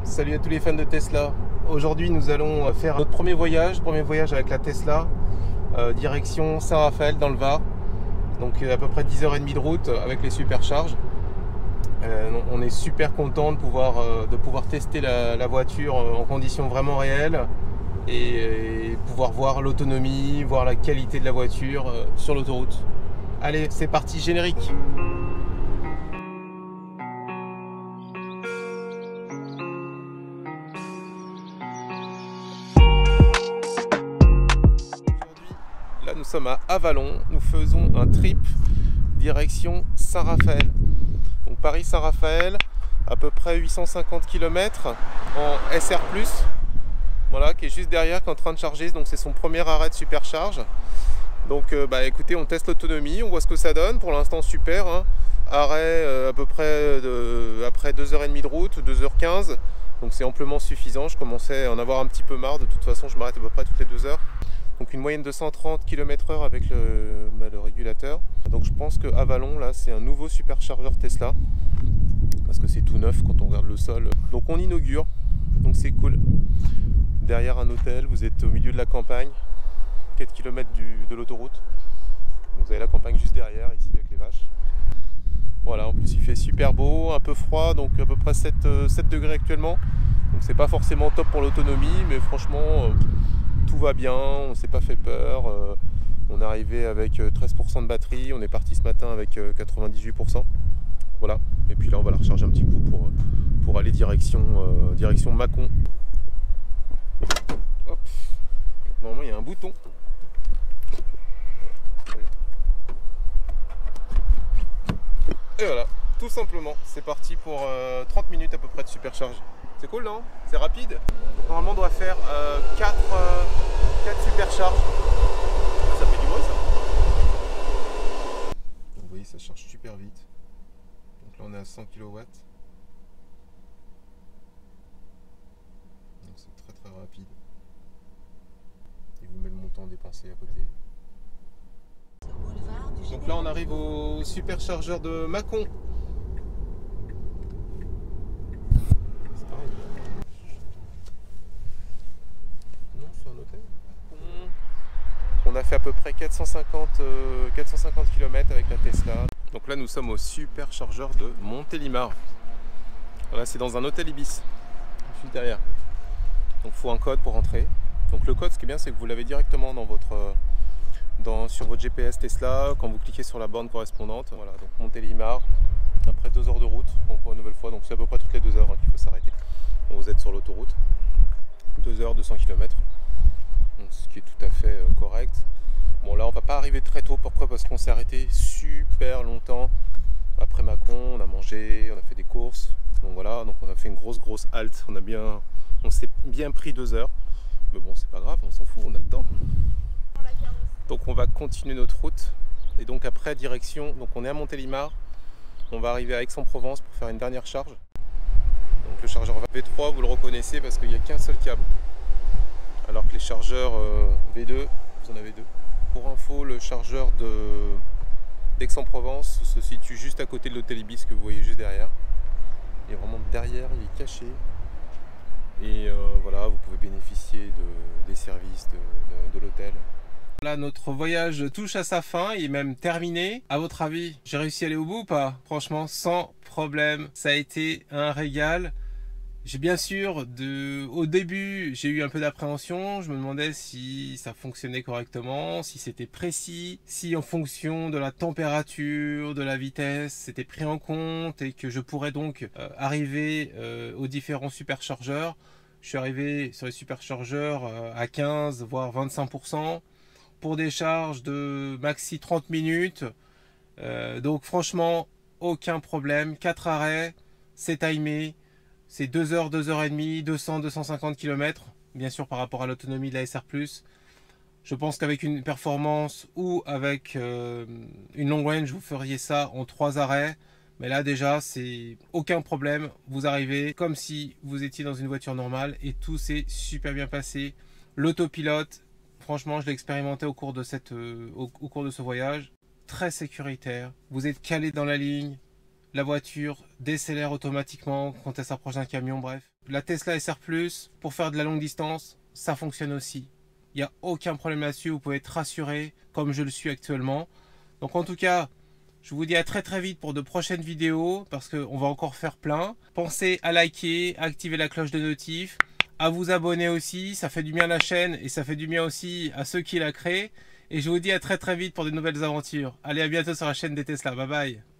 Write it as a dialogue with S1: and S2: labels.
S1: Salut à tous les fans de Tesla. Aujourd'hui nous allons faire notre premier voyage avec la Tesla, direction Saint-Raphaël dans le Var. Donc à peu près 10h30 de route avec les supercharges. On est super content de pouvoir tester la voiture en conditions vraiment réelles et pouvoir voir l'autonomie, voir la qualité de la voiture sur l'autoroute. Allez, c'est parti, générique! Là, nous sommes à Avallon. Nous faisons un trip direction Saint-Raphaël. Donc Paris-Saint-Raphaël, à peu près 850 km en SR+. Voilà, qui est juste derrière, qui est en train de charger. Donc c'est son premier arrêt de supercharge. Donc écoutez, on teste l'autonomie, on voit ce que ça donne. Pour l'instant, super. Hein. Arrêt à peu près après 2h30 de route, 2h15. Donc c'est amplement suffisant. Je commençais à en avoir un petit peu marre. De toute façon, je m'arrête à peu près toutes les 2 heures. Donc une moyenne de 130 km/h avec le régulateur. Donc je pense que Avallon, là, c'est un nouveau superchargeur Tesla. Parce que c'est tout neuf quand on regarde le sol. Donc on inaugure, donc c'est cool. Derrière un hôtel, vous êtes au milieu de la campagne, 4 km de l'autoroute. Vous avez la campagne juste derrière, ici avec les vaches. Voilà, en plus il fait super beau, un peu froid, donc à peu près 7 degrés actuellement. Donc c'est pas forcément top pour l'autonomie, mais franchement... tout va bien, on ne s'est pas fait peur, on est arrivé avec 13% de batterie, on est parti ce matin avec 98%. Voilà, et puis là on va la recharger un petit coup pour aller direction Mâcon. Hop. Normalement il y a un bouton. Et voilà, tout simplement, c'est parti pour 30 minutes à peu près de supercharge. C'est cool, non? C'est rapide. Donc, normalement, on doit faire 4 supercharges. Ça fait du bruit, ça. Donc, vous voyez, ça charge super vite. Donc là, on est à 100 kW. Donc, c'est très très rapide. Il vous met le montant dépensé à côté. Donc là, on arrive au superchargeur de Mâcon. On a fait à peu près 450 km avec la Tesla. Donc là nous sommes au superchargeur de Montélimar. Là c'est dans un hôtel Ibis, juste derrière. Donc il faut un code pour rentrer. Donc le code, ce qui est bien, c'est que vous l'avez directement sur votre GPS Tesla quand vous cliquez sur la borne correspondante. Voilà, donc Montélimar, après 2 heures de route, encore une nouvelle fois. Donc c'est à peu près toutes les 2 heures qu'il faut s'arrêter. Donc, vous êtes sur l'autoroute, 2 heures, 200 km. Donc, ce qui est tout à fait correct. Bon là on va pas arriver très tôt, pourquoi? Parce qu'on s'est arrêté super longtemps après Mâcon, on a mangé, on a fait des courses, donc voilà, donc on a fait une grosse halte, on s'est bien pris 2 heures, mais bon c'est pas grave, on s'en fout, on a le temps. Donc on va continuer notre route, et donc après direction, donc on est à Montélimar, on va arriver à Aix-en-Provence pour faire une dernière charge. Donc le chargeur V3, vous le reconnaissez parce qu'il n'y a qu'un seul câble. Alors que les chargeurs V2, vous en avez 2. Pour info, le chargeur d'Aix-en-Provence se situe juste à côté de l'hôtel Ibis que vous voyez juste derrière. Il est vraiment derrière, il est caché. Et voilà, vous pouvez bénéficier des services de l'hôtel. Là, notre voyage touche à sa fin, il est même terminé. À votre avis, j'ai réussi à aller au bout ou pas? Franchement, sans problème, ça a été un régal. J'ai bien sûr, au début, j'ai eu un peu d'appréhension. Je me demandais si ça fonctionnait correctement, si c'était précis, si en fonction de la température, de la vitesse, c'était pris en compte et que je pourrais donc arriver aux différents superchargeurs. Je suis arrivé sur les superchargeurs à 15 voire 25% pour des charges de maxi 30 minutes. Donc franchement, aucun problème. 4 arrêts, c'est timé. C'est 2 heures, 2h30, 200-250 km, bien sûr par rapport à l'autonomie de la SR+. Je pense qu'avec une performance ou avec une long range, vous feriez ça en 3 arrêts. Mais là déjà, c'est aucun problème. Vous arrivez comme si vous étiez dans une voiture normale et tout s'est super bien passé. L'autopilote, franchement, je l'ai expérimenté au cours de ce voyage. Très sécuritaire. Vous êtes calé dans la ligne. La voiture décélère automatiquement quand elle s'approche d'un camion, bref.
S2: la Tesla SR+, pour faire de la longue distance, ça fonctionne aussi. Il n'y a aucun problème là-dessus, vous pouvez être rassuré, comme je le suis actuellement. Donc en tout cas, je vous dis à très très vite pour de prochaines vidéos, parce qu'on va encore faire plein. Pensez à liker, à activer la cloche de notif, à vous abonner aussi, ça fait du bien à la chaîne et ça fait du bien aussi à ceux qui la créent. Et je vous dis à très très vite pour de nouvelles aventures. Allez, à bientôt sur la chaîne des Tesla, bye bye.